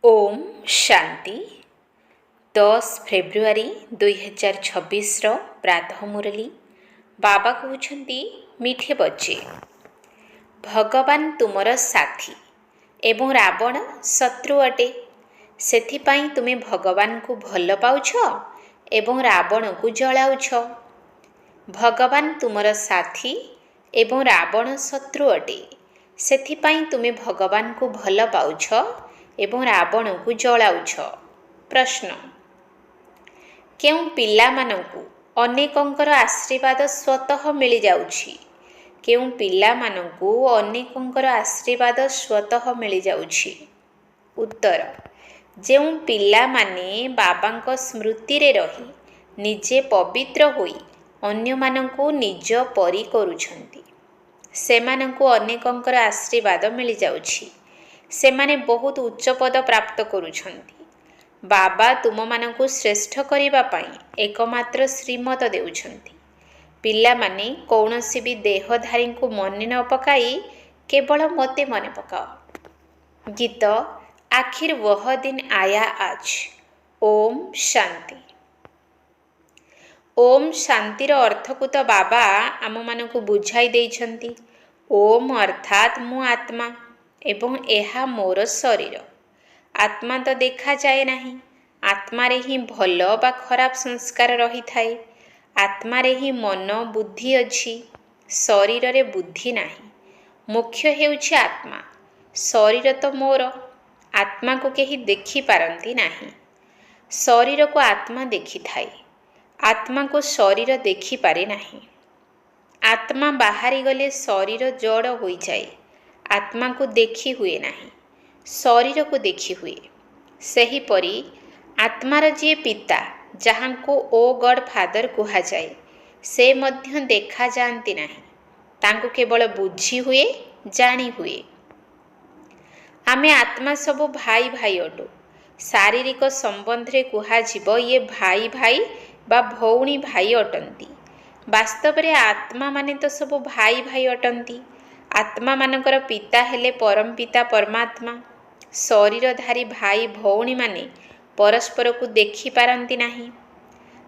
Om Shanti 10 February 2026 प्रातः मुरली बाबा कहते मीठे बच्चे भगवान तुमर साथी एवं रावण शत्रु अटे सेथिपाई तुमे भगवान को भल पाउछ एवं रावण को जलाउछ। भगवान तुमर साथी एवं रावण शत्रु अटे सेथिपाई तुमे भगवान को भल पाउछ एवं रावण को जलाउछ। प्रश्न केउ पिला मानकु अनेकंकर आशीर्वाद स्वतः मिल जाउछि? केउ पिला मानकु अनेकंकर आशीर्वाद स्वतः मिल जाउछि? उत्तर जेउ पिला माने बाबांक स्मृति रे रही निजे पवित्र होई अन्य मानकु निज परि करूछंती सेमानकु अनेकंकर आशीर्वाद मिल जाउछि। सेमाने बहुत उच्च पद प्राप्त करूछंती। बाबा तुम मानकु श्रेष्ठ करिबा पई एकमात्र श्रीमत देउछंती। पिला माने कौनसी भी देहधारी को मन न पकाई केवल मते मन पकाओ। गीत आखिर वह दिन आया आज। ओम शांति। ओम शांतिर अर्थ को तो बाबा आम मानकु बुझाई देइछंती। ओम अर्थात मु आत्मा एवं एहा मोर शरीर। आत्मा तो देखा जाए नहीं, आत्मारे ही भल बा खराब संस्कार रही थाए। आत्मारे ही मन बुद्धि अछि, शरीर रे बुद्धि नाही। मुख्य हेउछि आत्मा, शरीर तो मोर। आत्मा को केही देखि पारंती नाही। शरीर को आत्मा देखि थाए, आत्मा को शरीर देखि पारे नाही। आत्मा बाहरी गले शरीर जड़ होई जाए। आत्मा को देखी हुए नहीं, शरीर को देखी हुए। सही परी आत्मार जी पिता जहाँ को ओ गॉड फादर कहा जाए से मध्य देखा जाती नहीं, तांको केवल बुझी हुए जानी हुए। आमे आत्मा सबु भाई भाई अटु। शारीरिक संबंध रे कहा जीव ये भाई भाई बा भौणी भाई अटंती। वास्तव रे आत्मा माने तो सबु भाई भाई अटंती। आत्मा मानकर पिता हेले परम पिता परमात्मा। शरीरधारी भाई भौणी माने परस्पर को देखि पारंती नाही।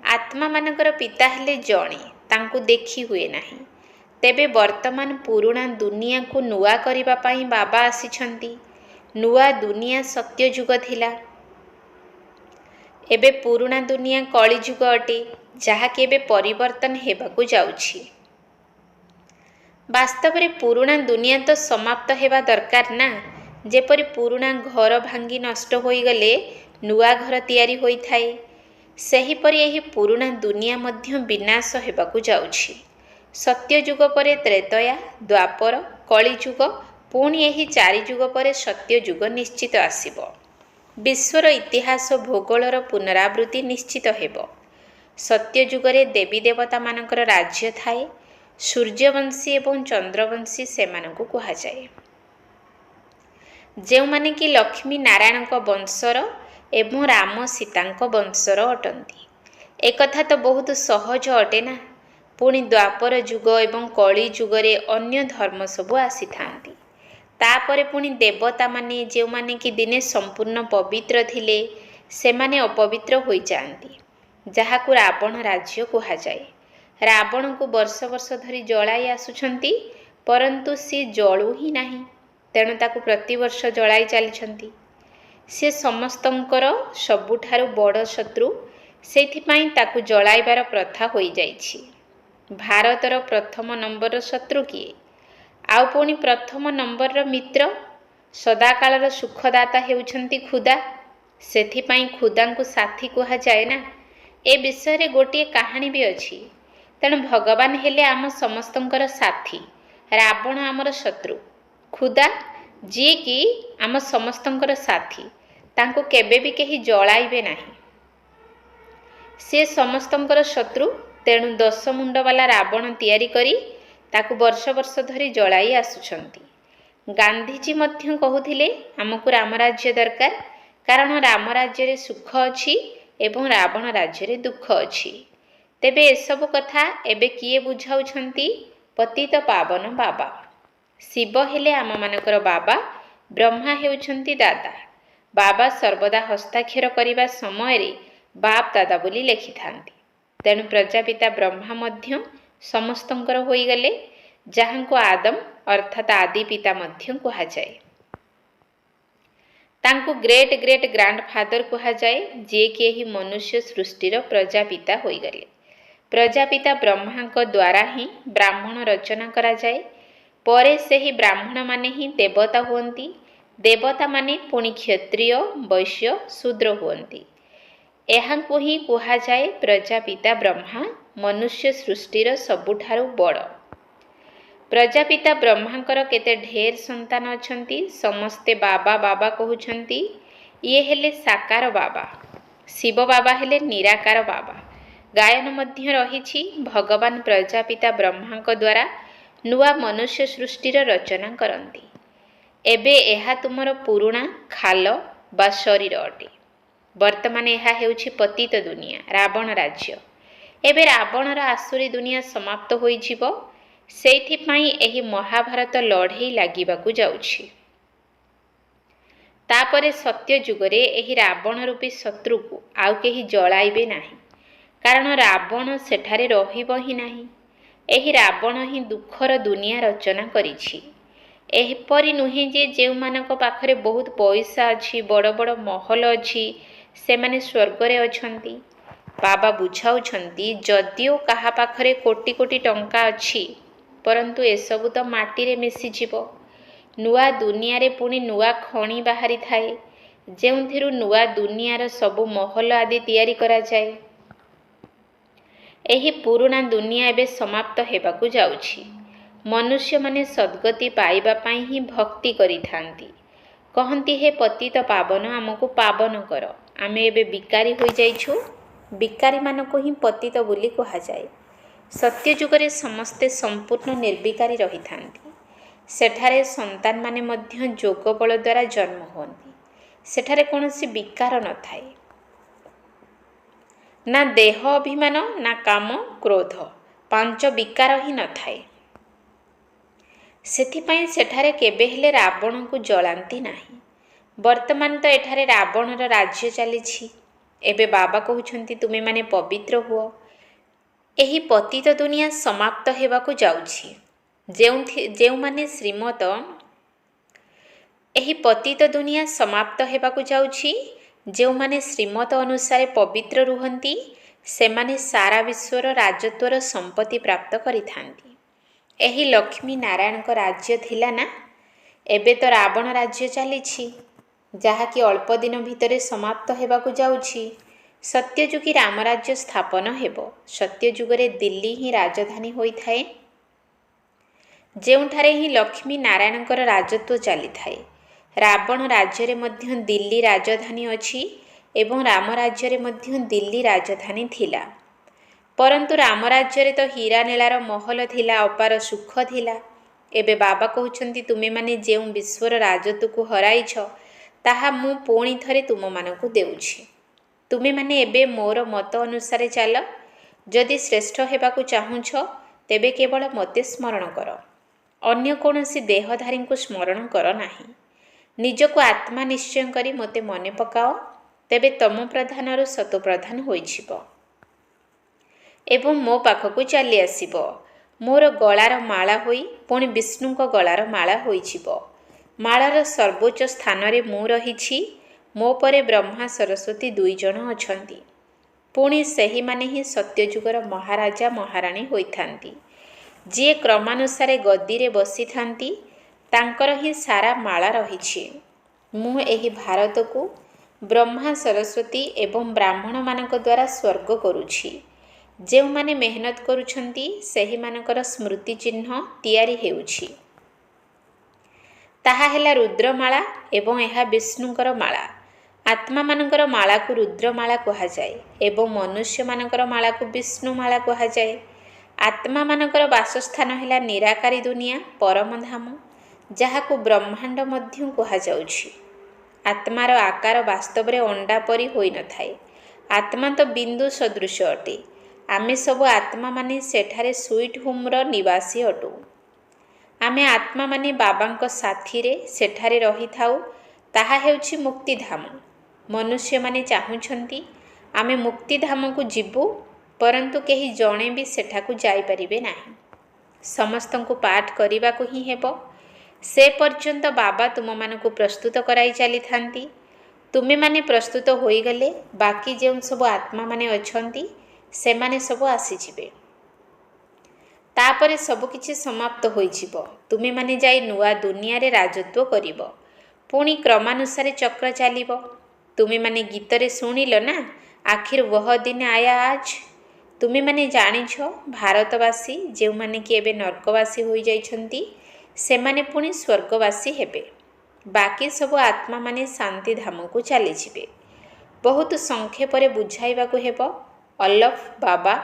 आत्मा मानकर पिता हेले जणे, तांको देखि हुए नाही। तेबे वर्तमान पुराणा दुनिया को नुआ करिबा पई बाबा आसीछंती। नुआ दुनिया सत्य जुग थिला, एबे पुराणा दुनिया कली जुग अटे, जहा के एबे परिवर्तन हेबाकू जाउछि। वास्तव रे पुराणा दुनिया तो समाप्त हेबा दरकार ना। जेपरि पुराणा घर भांगी नष्ट होई गले नुआ घर तैयारी होई थाए, सही परि एही पुराणा दुनिया मध्य विनाश हेबाकू जाउछि। सत्य जुग परे त्रेतया, द्वापर, कली जुग, पुणी एही चारि जुग परे सत्य जुग निश्चित आसीबो। विश्वर इतिहास भूगोलर पुनरावृत्ति निश्चित हेबो। सत्य जुगरे देवी देवता मानकर राज्य थाए। सूर्यवंशी एवं चंद्रवंशी सेमानकु कहा जाए। जेउ माने कि लक्ष्मी नारायण वंशर एवं राम सीता वंशर अटंती। एक कथा तो बहुत सहज अटे ना। पुणी द्वापर जुग एवं कली जुगरे अन्य धर्म सबु आसी थांती। तापरे पुणी देवता माने जेउ माने कि दिने संपूर्ण पवित्र थिले सेमाने अपवित्र होई जांती, जाहाकु रावण राज्य कहा जाए। रावण को वर्ष वर्ष धरी जलाई आसुछंती, परंतु सी जळू ही नाही। तेणु ताकु प्रतिवर्ष जलाई चलीछंती। से समस्तंकर सबुठारु बड़ शत्रु, सेथिपाई ताकु जलाइबार प्रथा होई जाइछि। भारतर प्रथम नंबर शत्रु किए? आउ पुणी प्रथम नंबर मित्र सदाकालर सुखदाता हेउछंती खुदा। सेथिपाई खुदांकु साथी कहा जाए ना। ए विषय रे गोटे कहानी भी अछि। तेणु भगवान हेले आम समस्तंकर साथी, रावण आमर शत्रु। खुदा जी कि आम समस्तंकर साथी, तांको केबे भी केही जलाइबे नाही। से समस्तंकर शत्रु। तेणु 10 मुंड वाला रावण तैयारी करी ताकु वर्ष वर्ष धरी जलाई आसुछंती। गांधीजी मध्य कहूथिले आमको राम राज्य दरकार, कारण राम राज्य रे सुख अछि एवं रावण राज्य रे दुख अछि। तेबे एसबु कथा एबे किए बुझाउछंती? पतित पावन बाबा। शिव हेले आम मानकर बाबा, ब्रह्मा हेउछंती दादा। ବାବା ସର୍ବଦା ହସ୍ତାକ୍ଷର କରିବା ସମୟରେ ବାପ ଦାଦା ବୋଲି ଲେଖିଥାନ୍ତି। ତେଣୁ ପ୍ରଜାପିତା ବ୍ରହ୍ମା ମଧ୍ୟ ସମସ୍ତଙ୍କର ହୋଇଗଲେ, ଯାହାଙ୍କୁ ଆଦମ ଅର୍ଥାତ୍ ଆଦି ପିତା ମଧ୍ୟ କୁହାଯାଏ। ତାଙ୍କୁ ଗ୍ରେଟ୍ ଗ୍ରେଟ୍ ଗ୍ରାଣ୍ଡ ଫାଦର କୁହାଯାଏ, ଯିଏକି ଏହି ମନୁଷ୍ୟ ସୃଷ୍ଟିର ପ୍ରଜାପିତା ହୋଇଗଲେ। ପ୍ରଜାପିତା ବ୍ରହ୍ମାଙ୍କ ଦ୍ୱାରା ହିଁ ବ୍ରାହ୍ମଣ ରଚନା କରାଯାଏ। ପରେ ସେହି ବ୍ରାହ୍ମଣମାନେ ହିଁ ଦେବତା ହୁଅନ୍ତି। ଦେବତାମାନେ ପୁଣି କ୍ଷତ୍ରିୟ, ବୈଶ୍ୟ, ଶୂଦ୍ର ହୁଅନ୍ତି। ଏହାଙ୍କୁ ହିଁ କୁହାଯାଏ ପ୍ରଜାପିତା ବ୍ରହ୍ମା ମନୁଷ୍ୟ ସୃଷ୍ଟିର ସବୁଠାରୁ ବଡ଼। ପ୍ରଜାପିତା ବ୍ରହ୍ମାଙ୍କର କେତେ ଢେର ସନ୍ତାନ ଅଛନ୍ତି। ସମସ୍ତେ ବାବା ବାବା କହୁଛନ୍ତି। ଇଏ ହେଲେ ସାକାର ବାବା, ଶିବ ବାବା ହେଲେ ନିରାକାର ବାବା। ଗାୟନ ମଧ୍ୟ ରହିଛି, ଭଗବାନ ପ୍ରଜାପିତା ବ୍ରହ୍ମାଙ୍କ ଦ୍ୱାରା ନୂଆ ମନୁଷ୍ୟ ସୃଷ୍ଟିର ରଚନା କରନ୍ତି। ଏବେ ଏହା ତୁମର ପୁରୁଣା ଖାଲ ବା ଶରୀର ଅଟେ। ବର୍ତ୍ତମାନ ଏହା ହେଉଛି ପତିତ ଦୁନିଆ, ରାବଣ ରାଜ୍ୟ। ଏବେ ରାବଣର ଆସୁରୀ ଦୁନିଆ ସମାପ୍ତ ହୋଇଯିବ। ସେଇଥିପାଇଁ ଏହି ମହାଭାରତ ଲଢ଼େଇ ଲାଗିବାକୁ ଯାଉଛି। ତାପରେ ସତ୍ୟ ଯୁଗରେ ଏହି ରାବଣ ରୂପୀ ଶତ୍ରୁକୁ ଆଉ କେହି ଜଳାଇବେ ନାହିଁ, କାରଣ ରାବଣ ସେଠାରେ ରହିବ ହିଁ ନାହିଁ। ଏହି ରାବଣ ହିଁ ଦୁଃଖର ଦୁନିଆ ରଚନା କରିଛି। ଏହିପରି ନୁହେଁ ଯେ ଯେଉଁମାନଙ୍କ ପାଖରେ ବହୁତ ପଇସା ଅଛି, ବଡ଼ ବଡ଼ ମହଲ ଅଛି, ସେମାନେ ସ୍ୱର୍ଗରେ ଅଛନ୍ତି। ବାବା ବୁଝାଉଛନ୍ତି, ଯଦିଓ କାହା ପାଖରେ କୋଟି କୋଟି ଟଙ୍କା ଅଛି, ପରନ୍ତୁ ଏସବୁ ତ ମାଟିରେ ମିଶିଯିବ। ନୂଆ ଦୁନିଆରେ ପୁଣି ନୂଆ ଖଣି ବାହାରିଥାଏ, ଯେଉଁଥିରୁ ନୂଆ ଦୁନିଆର ସବୁ ମହଲ ଆଦି ତିଆରି କରାଯାଏ। ଏହି ପୁରୁଣା ଦୁନିଆ ଏବେ ସମାପ୍ତ ହେବାକୁ ଯାଉଛି। ମନୁଷ୍ୟମାନେ ସଦ୍ଗତି ପାଇବା ପାଇଁ ହିଁ ଭକ୍ତି କରିଥାନ୍ତି। କହନ୍ତି, ହେ ପତିତ ପାବନ, ଆମକୁ ପାବନ କର। ଆମେ ଏବେ ବିକାରୀ ହୋଇଯାଇଛୁ। ବିକାରୀମାନଙ୍କୁ ହିଁ ପତିତ ବୋଲି କୁହାଯାଏ। ସତ୍ୟ ଯୁଗରେ ସମସ୍ତେ ସମ୍ପୂର୍ଣ୍ଣ ନିର୍ବିକାରୀ ରହିଥାନ୍ତି। ସେଠାରେ ସନ୍ତାନମାନେ ମଧ୍ୟ ଯୋଗ ବଳ ଦ୍ୱାରା ଜନ୍ମ ହୁଅନ୍ତି। ସେଠାରେ କୌଣସି ବିକାର ନଥାଏ, ନା ଦେହ ଅଭିମାନ, ନା କାମ, କ୍ରୋଧ, ପାଞ୍ଚ ବିକାର ହିଁ ନଥାଏ। ସେଥିପାଇଁ ସେଠାରେ କେବେ ହେଲେ ରାବଣକୁ ଜଳାନ୍ତି ନାହିଁ। ବର୍ତ୍ତମାନ ତ ଏଠାରେ ରାବଣର ରାଜ୍ୟ ଚାଲିଛି। ଏବେ ବାବା କହୁଛନ୍ତି, ତୁମେମାନେ ପବିତ୍ର ହୁଅ। ଏହି ପତିତ ଦୁନିଆ ସମାପ୍ତ ହେବାକୁ ଯାଉଛି। ଯେଉଁମାନେ ଶ୍ରୀମତ ଏହି ପତିତ ଦୁନିଆ ସମାପ୍ତ ହେବାକୁ ଯାଉଛି। ଯେଉଁମାନେ ଶ୍ରୀମତ ଅନୁସାରେ ପବିତ୍ର ରୁହନ୍ତି, ସେମାନେ ସାରା ବିଶ୍ୱର ରାଜତ୍ୱର ସମ୍ପତ୍ତି ପ୍ରାପ୍ତ କରିଥାନ୍ତି। ଏହି ଲକ୍ଷ୍ମୀ ନାରାୟଣଙ୍କ ରାଜ୍ୟ ଥିଲା ନା? ଏବେ ତ ରାବଣ ରାଜ୍ୟ ଚାଲିଛି, ଯାହାକି ଅଳ୍ପ ଦିନ ଭିତରେ ସମାପ୍ତ ହେବାକୁ ଯାଉଛି। ସତ୍ୟଯୁଗୀ ରାମରାଜ୍ୟ ସ୍ଥାପନ ହେବ। ସତ୍ୟଯୁଗରେ ଦିଲ୍ଲୀ ହିଁ ରାଜଧାନୀ ହୋଇଥାଏ, ଯେଉଁଠାରେ ହିଁ ଲକ୍ଷ୍ମୀ ନାରାୟଣଙ୍କର ରାଜତ୍ୱ ଚାଲିଥାଏ। ରାବଣ ରାଜ୍ୟରେ ମଧ୍ୟ ଦିଲ୍ଲୀ ରାଜଧାନୀ ଅଛି ଏବଂ ରାମ ରାଜ୍ୟରେ ମଧ୍ୟ ଦିଲ୍ଲୀ ରାଜଧାନୀ ଥିଲା। ପରନ୍ତୁ ରାମ ରାଜ୍ୟରେ ତ ହୀରା ନୀଳାର ମହଲ ଥିଲା, ଅପାର ସୁଖ ଥିଲା। ଏବେ ବାବା କହୁଛନ୍ତି, ତୁମେମାନେ ଯେଉଁ ବିଶ୍ୱର ରାଜତ୍ୱକୁ ହରାଇଛ, ତାହା ମୁଁ ପୁଣି ଥରେ ତୁମମାନଙ୍କୁ ଦେଉଛି। ତୁମେମାନେ ଏବେ ମୋର ମତ ଅନୁସାରେ ଚାଲ। ଯଦି ଶ୍ରେଷ୍ଠ ହେବାକୁ ଚାହୁଁଛ, ତେବେ କେବଳ ମୋତେ ସ୍ମରଣ କର। ଅନ୍ୟ କୌଣସି ଦେହଧାରୀଙ୍କୁ ସ୍ମରଣ କର ନାହିଁ। ନିଜକୁ ଆତ୍ମା ନିଶ୍ଚୟ କରି ମୋତେ ମନେ ପକାଅ, ତେବେ ତମ ପ୍ରଧାନରୁ ଶତପ୍ରଧାନ ହୋଇଯିବ ଏବଂ ମୋ ପାଖକୁ ଚାଲି ଆସିବ। ମୋର ଗଳାର ମାଳା ହୋଇ ପୁଣି ବିଷ୍ଣୁଙ୍କ ଗଳାର ମାଳା ହୋଇଯିବ। ମାଳାର ସର୍ବୋଚ୍ଚ ସ୍ଥାନରେ ମୁଁ ରହିଛି। ମୋ ପରେ ବ୍ରହ୍ମା ସରସ୍ୱତୀ 2 ଜଣ ଅଛନ୍ତି। ପୁଣି ସେହିମାନେ ହିଁ ସତ୍ୟଯୁଗର ମହାରାଜା ମହାରାଣୀ ହୋଇଥାନ୍ତି। ଯିଏ କ୍ରମାନୁସାରେ ଗଦିରେ ବସିଥାନ୍ତି, ତାଙ୍କର ହିଁ ସାରା ମାଳା ରହିଛି। ମୁଁ ଏହି ଭାରତକୁ ବ୍ରହ୍ମା ସରସ୍ୱତୀ ଏବଂ ବ୍ରାହ୍ମଣମାନଙ୍କ ଦ୍ୱାରା ସ୍ୱର୍ଗ କରୁଛି। ଯେଉଁମାନେ ମେହନତ କରୁଛନ୍ତି, ସେହିମାନଙ୍କର ସ୍ମୃତି ଚିହ୍ନ ତିଆରି ହେଉଛି। ତାହା ହେଲା ରୁଦ୍ରମାଳା ଏବଂ ଏହା ବିଷ୍ଣୁଙ୍କର ମାଳା। ଆତ୍ମାମାନଙ୍କର ମାଳାକୁ ରୁଦ୍ରମାଳା କୁହାଯାଏ ଏବଂ ମନୁଷ୍ୟମାନଙ୍କର ମାଳାକୁ ବିଷ୍ଣୁମାଳା କୁହାଯାଏ। ଆତ୍ମାମାନଙ୍କର ବାସସ୍ଥାନ ହେଲା ନିରାକାରୀ ଦୁନିଆ, ପରମଧାମ, ଯାହାକୁ ବ୍ରହ୍ମାଣ୍ଡ ମଧ୍ୟ କୁହାଯାଉଛି। ଆତ୍ମାର ଆକାର ବାସ୍ତବରେ ଅଣ୍ଡା ପରି ହୋଇନଥାଏ। ଆତ୍ମା ତ ବିନ୍ଦୁ ସଦୃଶ ଅଟେ। ଆମେ ସବୁ ଆତ୍ମାମାନେ ସେଠାରେ ସୁଇଟ୍ ହୋମ୍ର ନିବାସୀ ଅଟୁ। ଆମେ ଆତ୍ମାମାନେ ବାବାଙ୍କ ସାଥିରେ ସେଠାରେ ରହିଥାଉ। ତାହା ହେଉଛି ମୁକ୍ତିଧାମ। ମନୁଷ୍ୟମାନେ ଚାହୁଁଛନ୍ତି ଆମେ ମୁକ୍ତିଧାମକୁ ଯିବୁ, ପରନ୍ତୁ କେହି ଜଣେ ବି ସେଠାକୁ ଯାଇପାରିବେ ନାହିଁ। ସମସ୍ତଙ୍କୁ ପାଠ କରିବାକୁ ହିଁ ହେବ। ସେ ପର୍ଯ୍ୟନ୍ତ ବାବା ତୁମମାନଙ୍କୁ ପ୍ରସ୍ତୁତ କରାଇ ଚାଲିଥାନ୍ତି। ତୁମେମାନେ ପ୍ରସ୍ତୁତ ହୋଇଗଲେ ବାକି ଯେଉଁ ସବୁ ଆତ୍ମାମାନେ ଅଛନ୍ତି ସେମାନେ ସବୁ ଆସିଯିବେ। ତାପରେ ସବୁକିଛି ସମାପ୍ତ ହୋଇଯିବ। ତୁମେମାନେ ଯାଇ ନୂଆ ଦୁନିଆରେ ରାଜତ୍ୱ କରିବ। ପୁଣି କ୍ରମାନୁସାରେ ଚକ୍ର ଚାଲିବ। ତୁମେମାନେ ଗୀତରେ ଶୁଣିଲ ନା, ଆଖିର ବହ ଦିନ ଆୟା ଆଜ। ତୁମେମାନେ ଜାଣିଛ ଭାରତବାସୀ ଯେଉଁମାନେ କି ଏବେ ନର୍କବାସୀ ହୋଇଯାଇଛନ୍ତି ସେମାନେ ପୁଣି ସ୍ୱର୍ଗବାସୀ ହେବେ। ବାକି ସବୁ ଆତ୍ମାମାନେ ଶାନ୍ତିଧାମକୁ ଚାଲିଯିବେ। ବହୁତ ସଂକ୍ଷେପରେ ବୁଝାଇବାକୁ ହେବ। ଅଲଫ ବାବା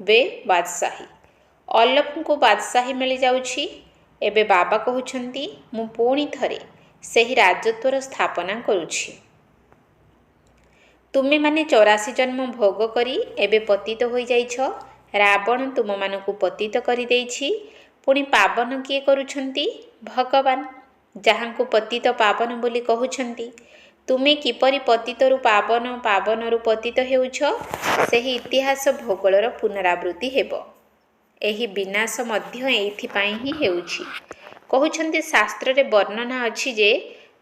ବେ ବାଦଶାହୀ। ଅଲଫଙ୍କୁ ବାଦଶାହୀ ମିଳିଯାଉଛି। ଏବେ ବାବା କହୁଛନ୍ତି ମୁଁ ପୁଣି ଥରେ ସେହି ରାଜତ୍ୱର ସ୍ଥାପନା କରୁଛି। ତୁମେମାନେ 84 ଜନ୍ମ ଭୋଗ କରି ଏବେ ପତିତ ହୋଇଯାଇଛ। ରାବଣ ତୁମମାନଙ୍କୁ ପତିତ କରିଦେଇଛି। ପୁଣି ପାବନ କିଏ କରୁଛନ୍ତି? ଭଗବାନ, ଯାହାଙ୍କୁ ପତିତ ପାବନ ବୋଲି କହୁଛନ୍ତି। ତୁମେ କିପରି ପତିତରୁ ପାବନ, ପାବନରୁ ପତିତ ହେଉଛ, ସେହି ଇତିହାସ ଭୂଗୋଳର ପୁନରାବୃତ୍ତି ହେବ। ଏହି ବିନାଶ ମଧ୍ୟ ଏଇଥିପାଇଁ ହିଁ ହେଉଛି। କହୁଛନ୍ତି ଶାସ୍ତ୍ରରେ ବର୍ଣ୍ଣନା ଅଛି ଯେ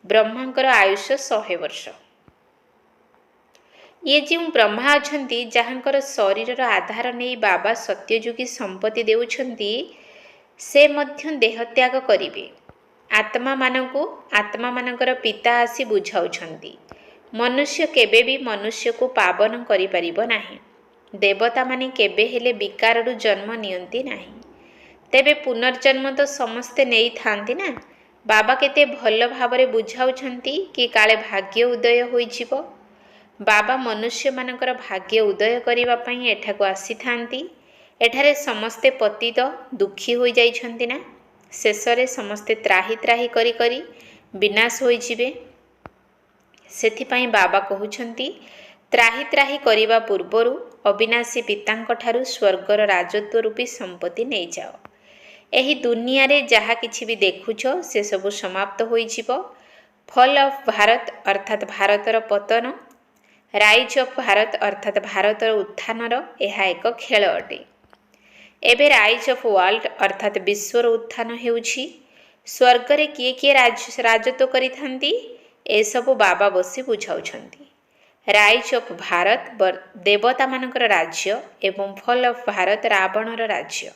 ବ୍ରହ୍ମାଙ୍କର ଆୟୁଷ 100 ବର୍ଷ। ଇଏ ଯେଉଁ ବ୍ରହ୍ମା ଅଛନ୍ତି ଯାହାଙ୍କର ଶରୀରର ଆଧାର ନେଇ ବାବା ସତ୍ୟଯୁଗୀ ସମ୍ପତ୍ତି ଦେଉଛନ୍ତି, ସେ ମଧ୍ୟ ଦେହତ୍ୟାଗ କରିବେ। ଆତ୍ମାମାନଙ୍କର ପିତା ଆସି ବୁଝାଉଛନ୍ତି ମନୁଷ୍ୟ କେବେ ବି ମନୁଷ୍ୟକୁ ପାବନ କରିପାରିବ ନାହିଁ। ଦେବତାମାନେ କେବେ ହେଲେ ବିକାରରୁ ଜନ୍ମ ନିଅନ୍ତି ନାହିଁ। ତେବେ ପୁନର୍ଜନ୍ମ ତ ସମସ୍ତେ ନେଇଥାନ୍ତି ନା। ବାବା କେତେ ଭଲ ଭାବରେ ବୁଝାଉଛନ୍ତି କି କାଳେ ଭାଗ୍ୟ ଉଦୟ ହୋଇଯିବ। ବାବା ମନୁଷ୍ୟମାନଙ୍କର ଭାଗ୍ୟ ଉଦୟ କରିବା ପାଇଁ ଏଠାକୁ ଆସିଥାନ୍ତି। ଏଠାରେ ସମସ୍ତେ ପତିତ ଦୁଃଖୀ ହୋଇଯାଇଛନ୍ତି ନା। ଶେଷରେ ସମସ୍ତେ ତ୍ରାହି ତ୍ରାହି କରି କରି ବିନାଶ ହୋଇଯିବେ। ସେଥିପାଇଁ ବାବା କହୁଛନ୍ତି ତ୍ରାହି ତ୍ରାହି କରିବା ପୂର୍ବରୁ ଅବିନାଶୀ ପିତାଙ୍କଠାରୁ ସ୍ୱର୍ଗର ରାଜତ୍ୱ ରୂପୀ ସମ୍ପତ୍ତି ନେଇଯାଅ। ଏହି ଦୁନିଆରେ ଯାହା କିଛି ବି ଦେଖୁଛ ସେସବୁ ସମାପ୍ତ ହୋଇଯିବ। ଫଲ୍ ଅଫ୍ ଭାରତ ଅର୍ଥାତ୍ ଭାରତର ପତନ, ରାଇଜ୍ ଅଫ୍ ଭାରତ ଅର୍ଥାତ୍ ଭାରତର ଉତ୍ଥାନର ଏହା ଏକ ଖେଳ ଅଟେ। ଏବେ ରାଇଜ୍ ଅଫ୍ ୱାର୍ଲଡ ଅର୍ଥାତ୍ ବିଶ୍ୱର ଉତ୍ଥାନ ହେଉଛି। ସ୍ୱର୍ଗରେ କିଏ କିଏ ରାଜତ୍ୱ କରିଥାନ୍ତି ଏସବୁ ବାବା ବସି ବୁଝାଉଛନ୍ତି। ରାଇଜ୍ ଅଫ୍ ଭାରତ ଦେବତାମାନଙ୍କର ରାଜ୍ୟ ଏବଂ ଫଲ୍ ଅଫ୍ ଭାରତ ରାବଣର ରାଜ୍ୟ।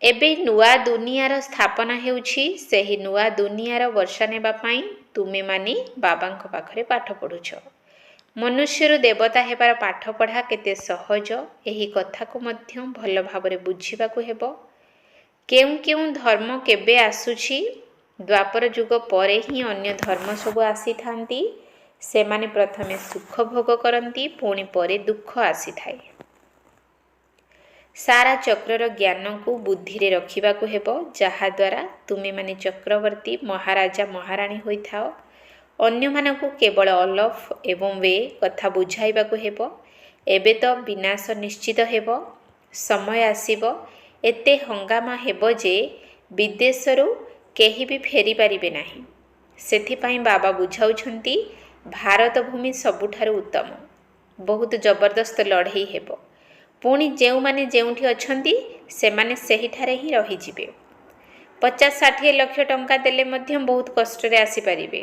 ଏବେ ନୂଆ ଦୁନିଆର ସ୍ଥାପନା ହେଉଛି। ସେହି ନୂଆ ଦୁନିଆର ବର୍ଷା ନେବା ପାଇଁ ତୁମେମାନେ ବାବାଙ୍କ ପାଖରେ ପାଠ ପଢ଼ୁଛ। ମନୁଷ୍ୟରୁ ଦେବତା ହେବାର ପାଠପଢ଼ା କେତେ ସହଜ ଏହି କଥାକୁ ମଧ୍ୟ ଭଲ ଭାବରେ ବୁଝିବାକୁ ହେବ। କେଉଁ କେଉଁ ଧର୍ମ କେବେ ଆସୁଛି? ଦ୍ୱାପର ଯୁଗ ପରେ ହିଁ ଅନ୍ୟ ଧର୍ମ ସବୁ ଆସିଥାନ୍ତି। ସେମାନେ ପ୍ରଥମେ ସୁଖ ଭୋଗ କରନ୍ତି, ପୁଣି ପରେ ଦୁଃଖ ଆସିଥାଏ। ସାରା ଚକ୍ରର ଜ୍ଞାନକୁ ବୁଦ୍ଧିରେ ରଖିବାକୁ ହେବ, ଯାହାଦ୍ୱାରା ତୁମେମାନେ ଚକ୍ରବର୍ତ୍ତୀ ମହାରାଜା ମହାରାଣୀ ହୋଇଥାଅ। ଅନ୍ୟମାନଙ୍କୁ କେବଳ ଅଲଫ ଏବଂ ବେ କଥା ବୁଝାଇବାକୁ ହେବ। ଏବେ ତ ବିନାଶ ନିଶ୍ଚିତ ହେବ। ସମୟ ଆସିବ, ଏତେ ହଙ୍ଗାମା ହେବ ଯେ ବିଦେଶରୁ କେହି ବି ଫେରିପାରିବେ ନାହିଁ। ସେଥିପାଇଁ ବାବା ବୁଝାଉଛନ୍ତି ଭାରତ ଭୂମି ସବୁଠାରୁ ଉତ୍ତମ। ବହୁତ ଜବରଦସ୍ତ ଲଢ଼େଇ ହେବ। ପୁଣି ଯେଉଁମାନେ ଯେଉଁଠି ଅଛନ୍ତି ସେମାନେ ସେହିଠାରେ ହିଁ ରହିଯିବେ। 50-60 ଲକ୍ଷ ଟଙ୍କା ଦେଲେ ମଧ୍ୟ ବହୁତ କଷ୍ଟରେ ଆସିପାରିବେ।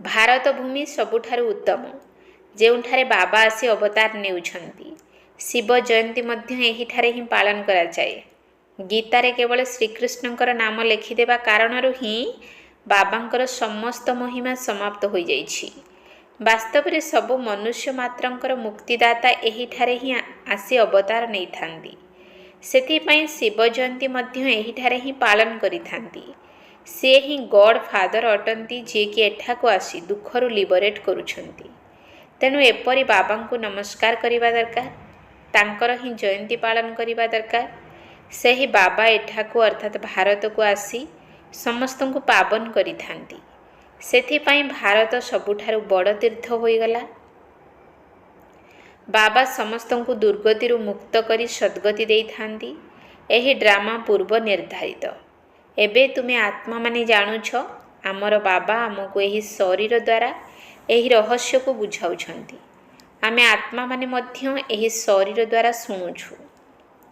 ଭାରତ ଭୂମି ସବୁଠାରୁ ଉତ୍ତମ, ଯେଉଁଠାରେ ବାବା ଆସି ଅବତାର ନେଉଛନ୍ତି। ଶିବ ଜୟନ୍ତୀ ମଧ୍ୟ ଏହିଠାରେ ହିଁ ପାଳନ କରାଯାଏ। ଗୀତାରେ କେବଳ ଶ୍ରୀକୃଷ୍ଣଙ୍କର ନାମ ଲେଖିଦେବା କାରଣରୁ ହିଁ ବାବାଙ୍କର ସମସ୍ତ ମହିମା ସମାପ୍ତ ହୋଇଯାଇଛି। ବାସ୍ତବରେ ସବୁ ମନୁଷ୍ୟ ମାତ୍ରଙ୍କର ମୁକ୍ତିଦାତା ଏହିଠାରେ ହିଁ ଆସି ଅବତାର ନେଇଥାନ୍ତି। ସେଥିପାଇଁ ଶିବ ଜୟନ୍ତୀ ମଧ୍ୟ ଏହିଠାରେ ହିଁ ପାଳନ କରିଥାନ୍ତି। ସେ ହିଁ ଗଡ୍ ଫାଦର ଅଟନ୍ତି, ଯିଏକି ଏଠାକୁ ଆସି ଦୁଃଖରୁ ଲିବରେଟ୍ କରୁଛନ୍ତି। ତେଣୁ ଏପରି ବାବାଙ୍କୁ ନମସ୍କାର କରିବା ଦରକାର। ତାଙ୍କର ହିଁ ଜୟନ୍ତୀ ପାଳନ କରିବା ଦରକାର। ସେହି ବାବା ଏଠାକୁ ଅର୍ଥାତ୍ ଭାରତକୁ ଆସି ସମସ୍ତଙ୍କୁ ପାବନ କରିଥାନ୍ତି। ସେଥିପାଇଁ ଭାରତ ସବୁଠାରୁ ବଡ଼ ତୀର୍ଥ ହୋଇଗଲା। ବାବା ସମସ୍ତଙ୍କୁ ଦୁର୍ଗତିରୁ ମୁକ୍ତ କରି ସଦ୍ଗତି ଦେଇଥାନ୍ତି। ଏହି ଡ୍ରାମା ପୂର୍ବ ନିର୍ଦ୍ଧାରିତ। ଏବେ ତୁମେ ଆତ୍ମାମାନେ ଜାଣୁଛ ଆମର ବାବା ଆମକୁ ଏହି ଶରୀର ଦ୍ୱାରା ଏହି ରହସ୍ୟକୁ ବୁଝାଉଛନ୍ତି। ଆମେ ଆତ୍ମାମାନେ ମଧ୍ୟ ଏହି ଶରୀର ଦ୍ୱାରା ଶୁଣୁଛୁ।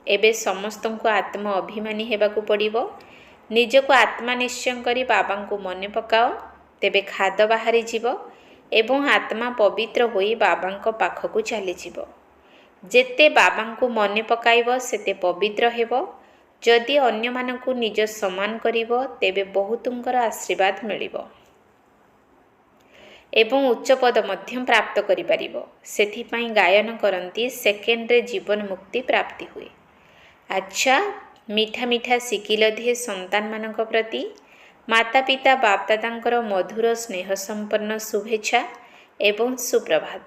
ଏବେ ସମସ୍ତଙ୍କୁ ଆତ୍ମ ଅଭିମାନୀ ହେବାକୁ ପଡ଼ିବ। ନିଜକୁ ଆତ୍ମା ନିଶ୍ଚୟ କରି ବାବାଙ୍କୁ ମନେ ପକାଅ, ତେବେ ଖାଦ ବାହାରିଯିବ ଏବଂ ଆତ୍ମା ପବିତ୍ର ହୋଇ ବାବାଙ୍କ ପାଖକୁ ଚାଲିଯିବ। ଯେତେ ବାବାଙ୍କୁ ମନେ ପକାଇବ ସେତେ ପବିତ୍ର ହେବ। ଯଦି ଅନ୍ୟମାନଙ୍କୁ ନିଜ ସମାନ କରିବ ତେବେ ବହୁତଙ୍କର ଆଶୀର୍ବାଦ ମିଳିବ ଏବଂ ଉଚ୍ଚପଦ ମଧ୍ୟ ପ୍ରାପ୍ତ କରିପାରିବ। ସେଥିପାଇଁ ଗାୟନ କରନ୍ତି, ସେକେଣ୍ଡରେ ଜୀବନ ମୁକ୍ତି ପ୍ରାପ୍ତି ହୁଏ। ଆଚ୍ଛା, ମିଠା ମିଠା ଶିକିଲ ଦିଏ ସନ୍ତାନମାନଙ୍କ ପ୍ରତି ମାତା ପିତା ବାପଦାଦାଙ୍କର ମଧୁର ସ୍ନେହ ସମ୍ପନ୍ନ ଶୁଭେଚ୍ଛା ଏବଂ ସୁପ୍ରଭାତ।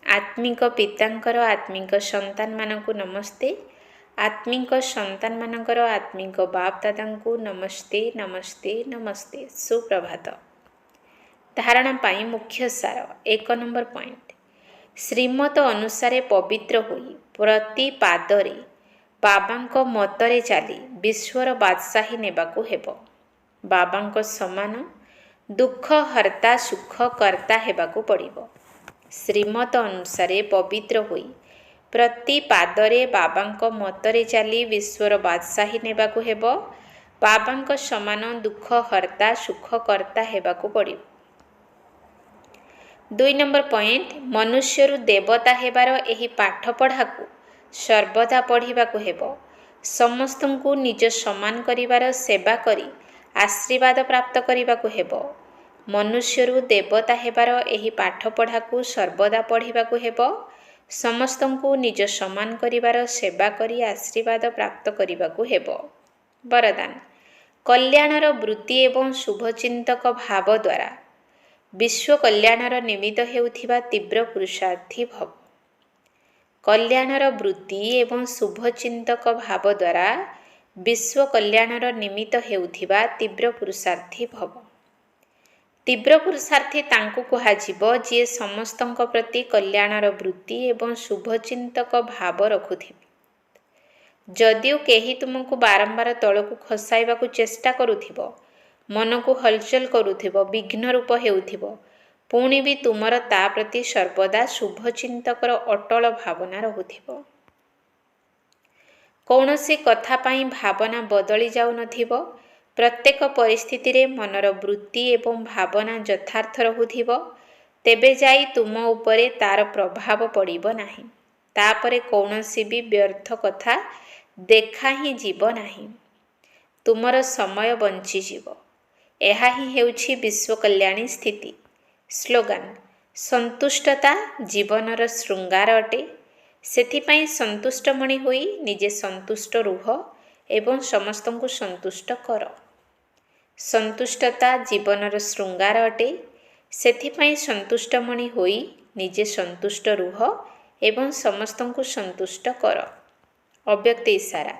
ଆତ୍ମିକ ପିତାଙ୍କର ଆତ୍ମିକ ସନ୍ତାନମାନଙ୍କୁ ନମସ୍ତେ। ଆତ୍ମିକ ସନ୍ତାନମାନଙ୍କର ଆତ୍ମିକ ବାପଦାଦାଙ୍କୁ ନମସ୍ତେ ନମସ୍ତେ ନମସ୍ତେ। ସୁପ୍ରଭାତ। ଧାରଣ ପାଇଁ ମୁଖ୍ୟ ସାର। 1 ନମ୍ବର ପଏଣ୍ଟ। ଶ୍ରୀମତ ଅନୁସାରେ ପବିତ୍ର ହୋଇ ପ୍ରତି ପାଦରେ ବାବାଙ୍କ ମତରେ ଚାଲି ବିଶ୍ୱର ବାଦଶାହୀ ନେବାକୁ ହେବ। ବାବାଙ୍କ ସମାନ ଦୁଃଖ ହର୍ତ୍ତା ସୁଖ କର୍ତ୍ତା ହେବାକୁ ପଡ଼ିବ। ଶ୍ରୀମତ ଅନୁସାରେ ପବିତ୍ର ହୋଇ ପ୍ରତି ପାଦରେ ବାବାଙ୍କ ମତରେ ଚାଲି ବିଶ୍ୱର ବାଦଶାହୀ ନେବାକୁ ହେବ। ବାବାଙ୍କ ସମାନ ଦୁଃଖ ହର୍ତ୍ତା ସୁଖ କର୍ତ୍ତା ହେବାକୁ ପଡ଼ିବ। 2 ନମ୍ବର ପଏଣ୍ଟ। ମନୁଷ୍ୟରୁ ଦେବତା ହେବାର ଏହି ପାଠପଢ଼ାକୁ ସର୍ବଦା ପଢ଼ିବାକୁ ହେବ। ସମସ୍ତଙ୍କୁ ନିଜ ସମାନ କରିବାର ସେବା କରି ଆଶୀର୍ବାଦ ପ୍ରାପ୍ତ କରିବାକୁ ହେବ। ମନୁଷ୍ୟରୁ ଦେବତା ହେବାର ଏହି ପାଠପଢ଼ାକୁ ସର୍ବଦା ପଢ଼ିବାକୁ ହେବ। ସମସ୍ତଙ୍କୁ ନିଜ ସମାନ କରିବାର ସେବା କରି ଆଶୀର୍ବାଦ ପ୍ରାପ୍ତ କରିବାକୁ ହେବ। ବରଦାନ। କଲ୍ୟାଣର ବୃତ୍ତି ଏବଂ ଶୁଭଚିନ୍ତକ ଭାବ ଦ୍ୱାରା ବିଶ୍ୱ କଲ୍ୟାଣର ନିମିତ୍ତ ହେଉଥିବା ତୀବ୍ର ପୁରୁଷାର୍ଥୀ ଭବ। କଲ୍ୟାଣର ବୃତ୍ତି ଏବଂ ଶୁଭଚିନ୍ତକ ଭାବ ଦ୍ୱାରା ବିଶ୍ୱ କଲ୍ୟାଣର ନିମିତ୍ତ ହେଉଥିବା ତୀବ୍ର ପୁରୁଷାର୍ଥୀ ଭବ। ତୀବ୍ର ପୁରୁଷାର୍ଥୀ ତାଙ୍କୁ କୁହାଯିବ ଯିଏ ସମସ୍ତଙ୍କ ପ୍ରତି କଲ୍ୟାଣର ବୃତ୍ତି ଏବଂ ଶୁଭଚିନ୍ତକ ଭାବ ରଖୁଥିବେ। ଯଦିଓ କେହି ତୁମକୁ ବାରମ୍ବାର ତଳକୁ ଖସାଇବାକୁ ଚେଷ୍ଟା କରୁଥିବ, ମନକୁ ହଲଚଲ କରୁଥିବ, ବିଘ୍ନ ରୂପ ହେଉଥିବ, ପୁଣି ବି ତୁମର ତା ପ୍ରତି ସର୍ବଦା ଶୁଭଚିନ୍ତକର ଅଟଳ ଭାବନା ରହୁଥିବ। କୌଣସି କଥା ପାଇଁ ଭାବନା ବଦଳି ଯାଉନଥିବ। ପ୍ରତ୍ୟେକ ପରିସ୍ଥିତିରେ ମନର ବୃତ୍ତି ଏବଂ ଭାବନା ଯଥାର୍ଥ ରହୁଥିବ। ତେବେ ଯାଇ ତୁମ ଉପରେ ତାର ପ୍ରଭାବ ପଡ଼ିବ ନାହିଁ। ତାପରେ କୌଣସି ବି ବ୍ୟର୍ଥ କଥା ଦେଖା ହିଁ ଯିବ ନାହିଁ। ତୁମର ସମୟ ବଞ୍ଚିଯିବ। ଏହା ହିଁ ହେଉଛି ବିଶ୍ୱ କଲ୍ୟାଣୀ ସ୍ଥିତି। ସ୍ଲୋଗାନ। ସନ୍ତୁଷ୍ଟତା ଜୀବନର ଶୃଙ୍ଗାର ଅଟେ। ସେଥିପାଇଁ ସନ୍ତୁଷ୍ଟମଣି ହୋଇ ନିଜେ ସନ୍ତୁଷ୍ଟ ରୁହ ଏବଂ ସମସ୍ତଙ୍କୁ ସନ୍ତୁଷ୍ଟ କର। ସନ୍ତୁଷ୍ଟତା ଜୀବନର ଶୃଙ୍ଗାର ଅଟେ। ସେଥିପାଇଁ ସନ୍ତୁଷ୍ଟମଣି ହୋଇ ନିଜେ ସନ୍ତୁଷ୍ଟ ରୁହ ଏବଂ ସମସ୍ତଙ୍କୁ ସନ୍ତୁଷ୍ଟ କର। ଅବ୍ୟକ୍ତ ଇଶାରା।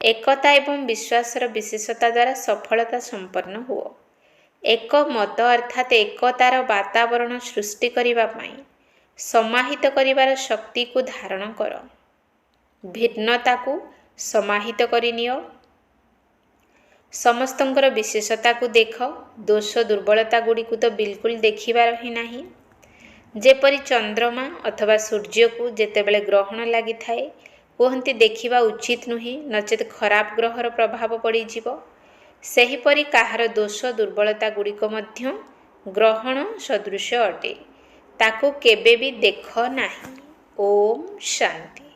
ଏକତା ଏବଂ ବିଶ୍ୱାସର ବିଶେଷତା ଦ୍ୱାରା ସଫଳତା ସମ୍ପନ୍ନ ହୁଅ। ଏକ ମତ ଅର୍ଥାତ୍ ଏକତାର ବାତାବରଣ ସୃଷ୍ଟି କରିବା ପାଇଁ ସମାହିତ କରିବାର ଶକ୍ତିକୁ ଧାରଣ କର। ଭିନ୍ନତାକୁ ସମାହିତ କରିନିଅ। ସମସ୍ତଙ୍କର ବିଶେଷତାକୁ ଦେଖ। ଦୋଷ ଦୁର୍ବଳତା ଗୁଡ଼ିକୁ ତ ବିଲକୁଲ ଦେଖିବାର ହିଁ ନାହିଁ। ଯେପରି ଚନ୍ଦ୍ରମା ଅଥବା ସୂର୍ଯ୍ୟକୁ ଯେତେବେଳେ ଗ୍ରହଣ ଲାଗିଥାଏ କୁହନ୍ତି ଦେଖିବା ଉଚିତ ନୁହେଁ, ନଚେତ୍ ଖରାପ ଗ୍ରହର ପ୍ରଭାବ ପଡ଼ିଯିବ। ସେହିପରି କାହାର ଦୋଷ ଦୁର୍ବଳତା ଗୁଡ଼ିକ ମଧ୍ୟ ଗ୍ରହଣ ସଦୃଶ ଅଟେ। ତାକୁ କେବେ ବି ଦେଖ ନାହିଁ। ଓମ୍ ଶାନ୍ତି।